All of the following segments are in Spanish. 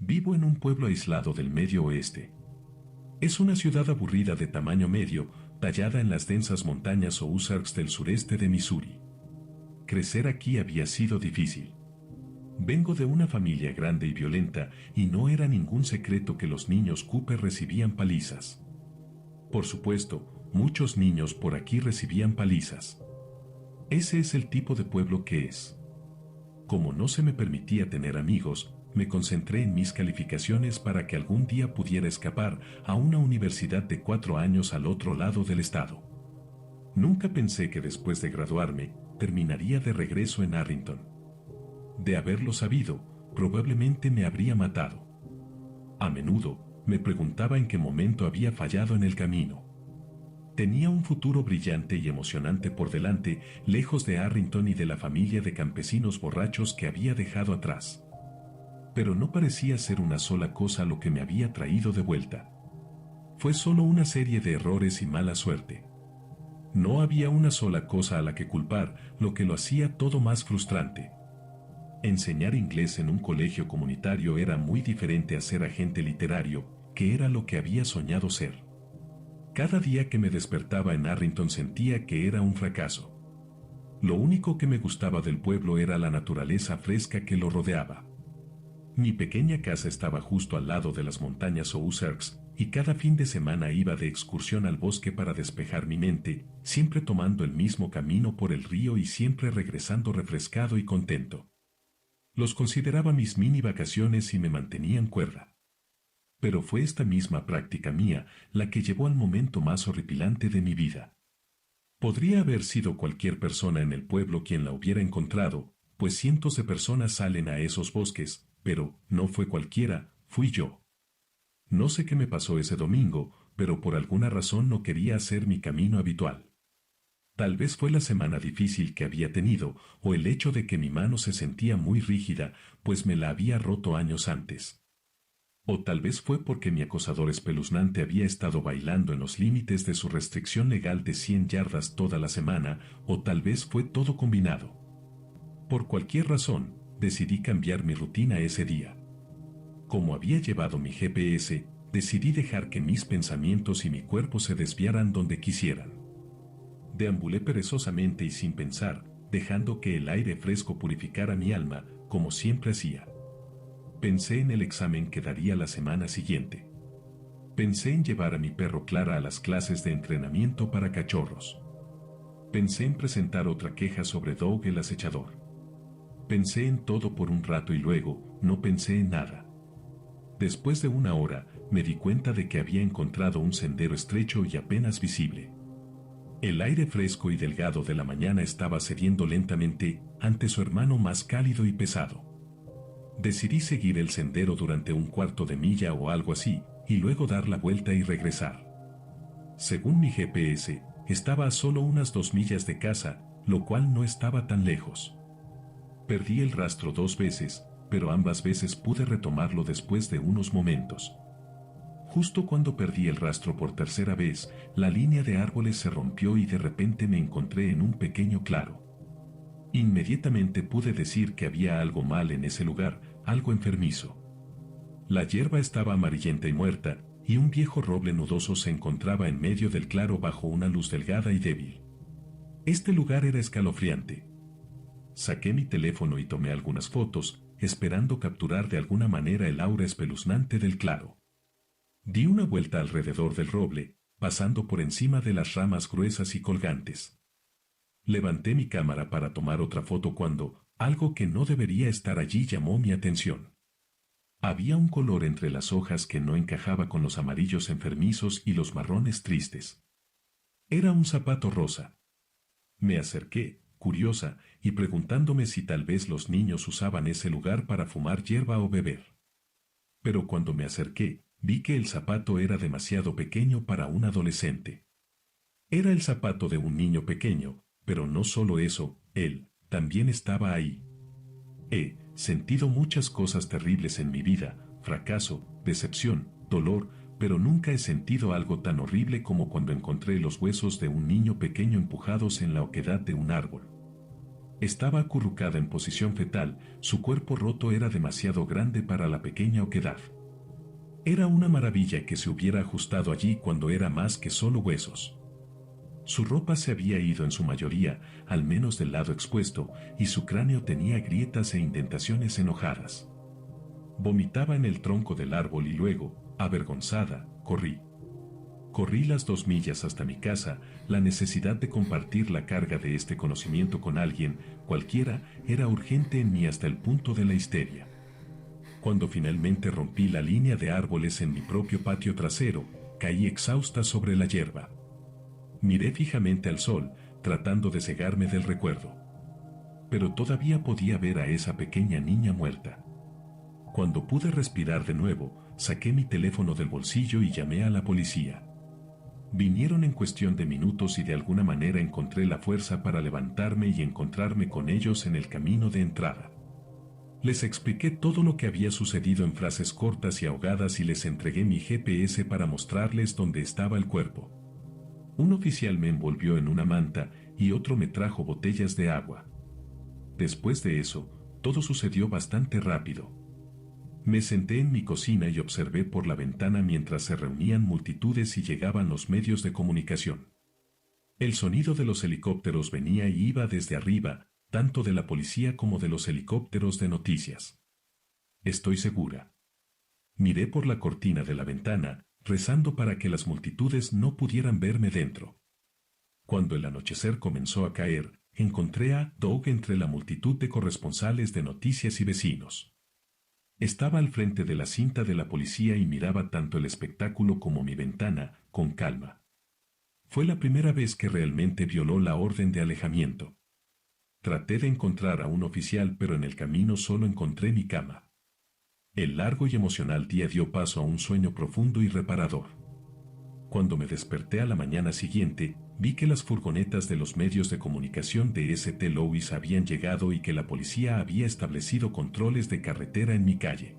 Vivo en un pueblo aislado del medio oeste. Es una ciudad aburrida de tamaño medio, tallada en las densas montañas Ozarks del sureste de Missouri. Crecer aquí había sido difícil. Vengo de una familia grande y violenta, y no era ningún secreto que los niños Cooper recibían palizas. Por supuesto, muchos niños por aquí recibían palizas. Ese es el tipo de pueblo que es. Como no se me permitía tener amigos, me concentré en mis calificaciones para que algún día pudiera escapar a una universidad de 4 años al otro lado del estado. Nunca pensé que después de graduarme, terminaría de regreso en Arlington. De haberlo sabido, probablemente me habría matado. A menudo, me preguntaba en qué momento había fallado en el camino. Tenía un futuro brillante y emocionante por delante, lejos de Arlington y de la familia de campesinos borrachos que había dejado atrás. Pero no parecía ser una sola cosa lo que me había traído de vuelta. Fue solo una serie de errores y mala suerte. No había una sola cosa a la que culpar, lo que lo hacía todo más frustrante. Enseñar inglés en un colegio comunitario era muy diferente a ser agente literario, que era lo que había soñado ser. Cada día que me despertaba en Arlington sentía que era un fracaso. Lo único que me gustaba del pueblo era la naturaleza fresca que lo rodeaba. Mi pequeña casa estaba justo al lado de las montañas Ozarks, y cada fin de semana iba de excursión al bosque para despejar mi mente, siempre tomando el mismo camino por el río y siempre regresando refrescado y contento. Los consideraba mis mini vacaciones y me mantenían cuerda. Pero fue esta misma práctica mía la que llevó al momento más horripilante de mi vida. Podría haber sido cualquier persona en el pueblo quien la hubiera encontrado, pues cientos de personas salen a esos bosques, pero no fue cualquiera, fui yo. No sé qué me pasó ese domingo, pero por alguna razón no quería hacer mi camino habitual. Tal vez fue la semana difícil que había tenido, o el hecho de que mi mano se sentía muy rígida, pues me la había roto años antes. O tal vez fue porque mi acosador espeluznante había estado bailando en los límites de su restricción legal de 100 yardas toda la semana, o tal vez fue todo combinado. Por cualquier razón, decidí cambiar mi rutina ese día. Como había llevado mi GPS, decidí dejar que mis pensamientos y mi cuerpo se desviaran donde quisieran. Deambulé perezosamente y sin pensar, dejando que el aire fresco purificara mi alma, como siempre hacía. Pensé en el examen que daría la semana siguiente. Pensé en llevar a mi perro Clara a las clases de entrenamiento para cachorros. Pensé en presentar otra queja sobre Doug el acechador. Pensé en todo por un rato y luego, no pensé en nada. Después de una hora, me di cuenta de que había encontrado un sendero estrecho y apenas visible. El aire fresco y delgado de la mañana estaba cediendo lentamente ante su hermano más cálido y pesado. Decidí seguir el sendero durante un cuarto de milla o algo así, y luego dar la vuelta y regresar. Según mi GPS, estaba a solo unas 2 millas de casa, lo cual no estaba tan lejos. Perdí el rastro 2 veces, pero ambas veces pude retomarlo después de unos momentos. Justo cuando perdí el rastro por tercera vez, la línea de árboles se rompió y de repente me encontré en un pequeño claro. Inmediatamente pude decir que había algo mal en ese lugar, algo enfermizo. La hierba estaba amarillenta y muerta, y un viejo roble nudoso se encontraba en medio del claro bajo una luz delgada y débil. Este lugar era escalofriante. Saqué mi teléfono y tomé algunas fotos, esperando capturar de alguna manera el aura espeluznante del claro. Di una vuelta alrededor del roble, pasando por encima de las ramas gruesas y colgantes. Levanté mi cámara para tomar otra foto cuando algo que no debería estar allí llamó mi atención. Había un color entre las hojas que no encajaba con los amarillos enfermizos y los marrones tristes. Era un zapato rosa. Me acerqué, curiosa, y preguntándome si tal vez los niños usaban ese lugar para fumar hierba o beber. Pero cuando me acerqué, vi que el zapato era demasiado pequeño para un adolescente. Era el zapato de un niño pequeño, pero no solo eso, él también estaba ahí. He sentido muchas cosas terribles en mi vida, fracaso, decepción, dolor, pero nunca he sentido algo tan horrible como cuando encontré los huesos de un niño pequeño empujados en la oquedad de un árbol. Estaba acurrucada en posición fetal, su cuerpo roto era demasiado grande para la pequeña oquedad. Era una maravilla que se hubiera ajustado allí cuando era más que solo huesos. Su ropa se había ido en su mayoría, al menos del lado expuesto, y su cráneo tenía grietas e indentaciones enojadas. Vomitaba en el tronco del árbol y luego, avergonzada, corrí. Corrí las 2 millas hasta mi casa. La necesidad de compartir la carga de este conocimiento con alguien, cualquiera, era urgente en mí hasta el punto de la histeria. Cuando finalmente rompí la línea de árboles en mi propio patio trasero, caí exhausta sobre la hierba. Miré fijamente al sol, tratando de cegarme del recuerdo. Pero todavía podía ver a esa pequeña niña muerta. Cuando pude respirar de nuevo, saqué mi teléfono del bolsillo y llamé a la policía. Vinieron en cuestión de minutos y de alguna manera encontré la fuerza para levantarme y encontrarme con ellos en el camino de entrada. Les expliqué todo lo que había sucedido en frases cortas y ahogadas y les entregué mi GPS para mostrarles dónde estaba el cuerpo. Un oficial me envolvió en una manta y otro me trajo botellas de agua. Después de eso, todo sucedió bastante rápido. Me senté en mi cocina y observé por la ventana mientras se reunían multitudes y llegaban los medios de comunicación. El sonido de los helicópteros venía y iba desde arriba, tanto de la policía como de los helicópteros de noticias. Estoy segura. Miré por la cortina de la ventana, rezando para que las multitudes no pudieran verme dentro. Cuando el anochecer comenzó a caer, encontré a Doug entre la multitud de corresponsales de noticias y vecinos. Estaba al frente de la cinta de la policía y miraba tanto el espectáculo como mi ventana, con calma. Fue la primera vez que realmente violó la orden de alejamiento. Traté de encontrar a un oficial, pero en el camino solo encontré mi cama. El largo y emocional día dio paso a un sueño profundo y reparador. Cuando me desperté a la mañana siguiente, vi que las furgonetas de los medios de comunicación de St. Louis habían llegado y que la policía había establecido controles de carretera en mi calle.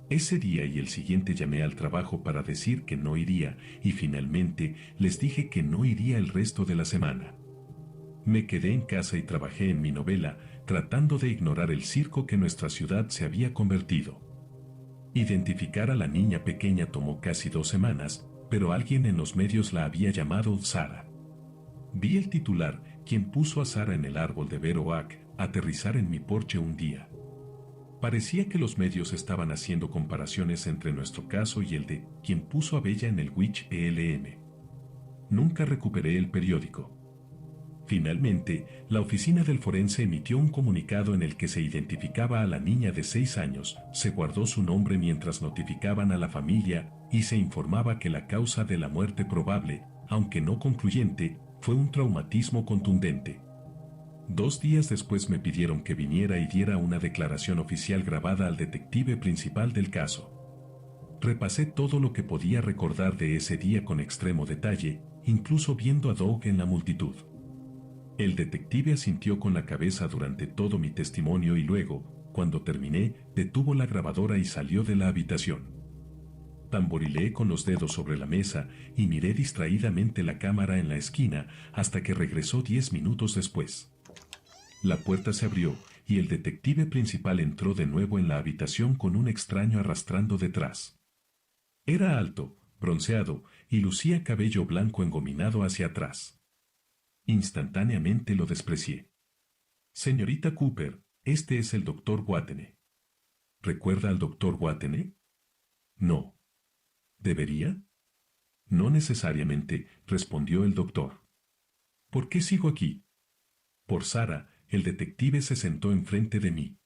Ese día y el siguiente llamé al trabajo para decir que no iría y finalmente les dije que no iría el resto de la semana. Me quedé en casa y trabajé en mi novela, tratando de ignorar el circo que nuestra ciudad se había convertido. Identificar a la niña pequeña tomó casi 2 semanas, pero alguien en los medios la había llamado Sara. Vi el titular, quien puso a Sara en el árbol de Bear Oak, aterrizar en mi porche un día. Parecía que los medios estaban haciendo comparaciones entre nuestro caso y el de quien puso a Bella en el Witch ELM. Nunca recuperé el periódico. Finalmente, la oficina del forense emitió un comunicado en el que se identificaba a la niña de 6 años, se guardó su nombre mientras notificaban a la familia y se informaba que la causa de la muerte probable, aunque no concluyente, fue un traumatismo contundente. 2 días después me pidieron que viniera y diera una declaración oficial grabada al detective principal del caso. Repasé todo lo que podía recordar de ese día con extremo detalle, incluso viendo a Doug en la multitud. El detective asintió con la cabeza durante todo mi testimonio y luego, cuando terminé, detuvo la grabadora y salió de la habitación. Tamborileé con los dedos sobre la mesa y miré distraídamente la cámara en la esquina hasta que regresó 10 minutos después. La puerta se abrió y el detective principal entró de nuevo en la habitación con un extraño arrastrando detrás. Era alto, bronceado y lucía cabello blanco engominado hacia atrás. Instantáneamente lo desprecié. Señorita Cooper, este es el doctor Watene. ¿Recuerda al doctor Watene? No. ¿Debería? No necesariamente, respondió el doctor. ¿Por qué sigo aquí? Por Sara, el detective se sentó enfrente de mí.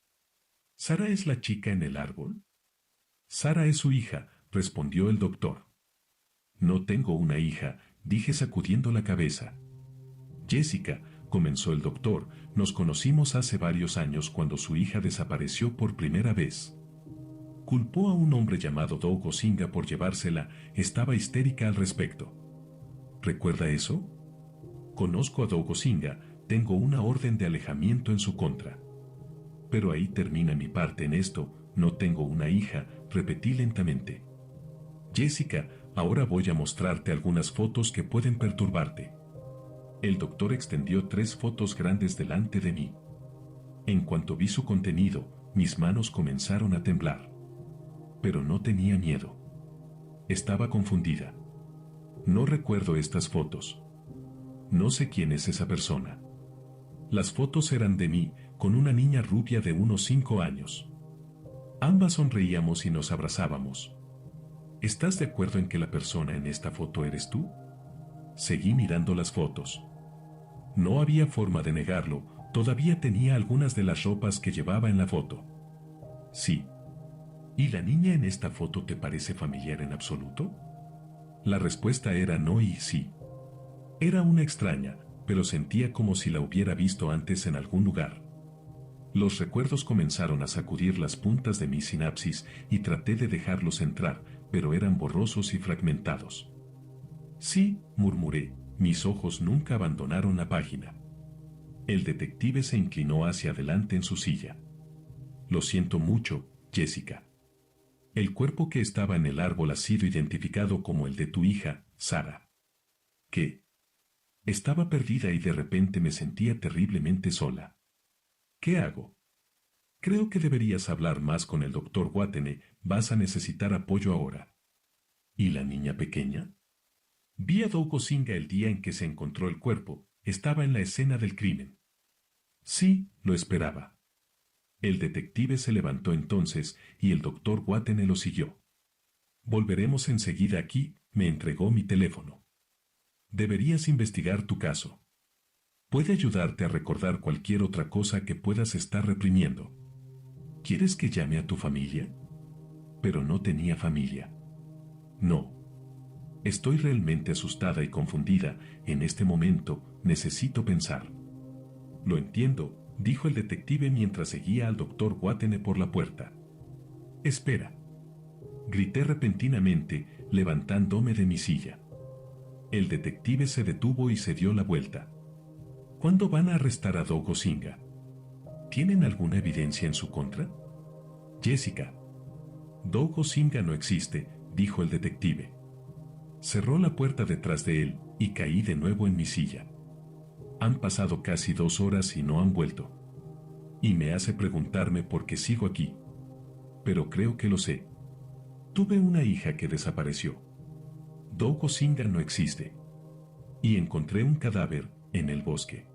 ¿Sara es la chica en el árbol? Sara es su hija, respondió el doctor. No tengo una hija, dije sacudiendo la cabeza. Jessica, comenzó el doctor, nos conocimos hace varios años cuando su hija desapareció por primera vez. Culpó a un hombre llamado Doug Osinga por llevársela, estaba histérica al respecto. ¿Recuerda eso? Conozco a Doug Osinga, tengo una orden de alejamiento en su contra. Pero ahí termina mi parte en esto, no tengo una hija, repetí lentamente. Jessica, ahora voy a mostrarte algunas fotos que pueden perturbarte. El doctor extendió 3 fotos grandes delante de mí. En cuanto vi su contenido, mis manos comenzaron a temblar. Pero no tenía miedo. Estaba confundida. No recuerdo estas fotos. No sé quién es esa persona. Las fotos eran de mí, con una niña rubia de unos 5 años. Ambas sonreíamos y nos abrazábamos. ¿Estás de acuerdo en que la persona en esta foto eres tú? Seguí mirando las fotos. No había forma de negarlo, todavía tenía algunas de las ropas que llevaba en la foto. Sí. ¿Y la niña en esta foto te parece familiar en absoluto? La respuesta era no y sí. Era una extraña, pero sentía como si la hubiera visto antes en algún lugar. Los recuerdos comenzaron a sacudir las puntas de mi sinapsis y traté de dejarlos entrar, pero eran borrosos y fragmentados. Sí, murmuré, mis ojos nunca abandonaron la página. El detective se inclinó hacia adelante en su silla. Lo siento mucho, Jessica. El cuerpo que estaba en el árbol ha sido identificado como el de tu hija, Sara. ¿Qué? Estaba perdida y de repente me sentía terriblemente sola. ¿Qué hago? Creo que deberías hablar más con el doctor Watene, vas a necesitar apoyo ahora. ¿Y la niña pequeña? Vi a Doug Osinga el día en que se encontró el cuerpo, estaba en la escena del crimen. Sí, lo esperaba. El detective se levantó entonces y el doctor Watene lo siguió. Volveremos enseguida aquí, me entregó mi teléfono. Deberías investigar tu caso. Puede ayudarte a recordar cualquier otra cosa que puedas estar reprimiendo. ¿Quieres que llame a tu familia? Pero no tenía familia. No. Estoy realmente asustada y confundida, en este momento necesito pensar. Lo entiendo, dijo el detective mientras seguía al doctor Watene por la puerta. Espera. Grité repentinamente, levantándome de mi silla. El detective se detuvo y se dio la vuelta. ¿Cuándo van a arrestar a Doug Osinga? ¿Tienen alguna evidencia en su contra? Jessica. Doug Osinga no existe, dijo el detective. Cerró la puerta detrás de él y caí de nuevo en mi silla. Han pasado casi 2 horas y no han vuelto. Y me hace preguntarme por qué sigo aquí. Pero creo que lo sé. Tuve una hija que desapareció. Doug Osinga no existe. Y encontré un cadáver en el bosque.